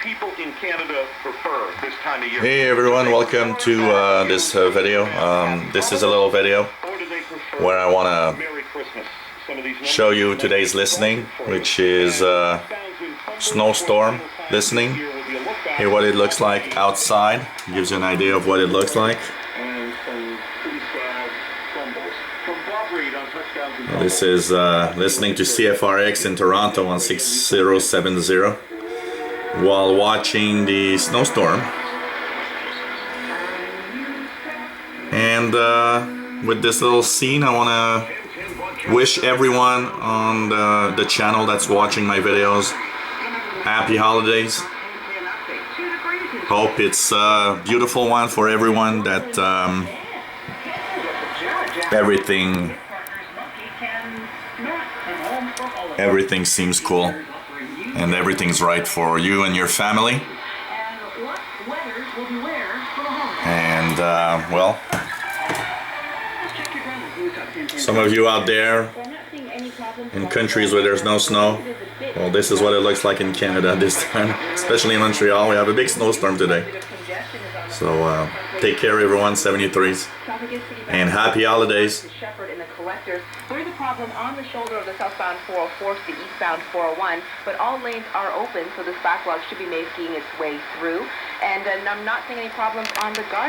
people in Canada prefer this time of year? Hey everyone, welcome to this video. This is a little video where I want to show you today's listening, which is snowstorm listening. Here what it looks like outside, gives you an idea of what it looks like. This is listening to CFRX in Toronto on 6070 while watching the snowstorm. And with this little scene, I want to wish everyone on the channel that's watching my videos happy holidays. Hope it's a beautiful one for everyone, that everything seems cool and everything's right for you and your family. And well, some of you out there in countries where there's no snow, well, this is what it looks like in Canada this time, especially in Montreal. We have a big snowstorm today. So take care everyone, 73s, and happy holidays. There's a problem on the shoulder of the southbound 404 to the eastbound 401, but all lanes are open, so this backlog should be making its way through. And I'm not seeing any problems on the Garden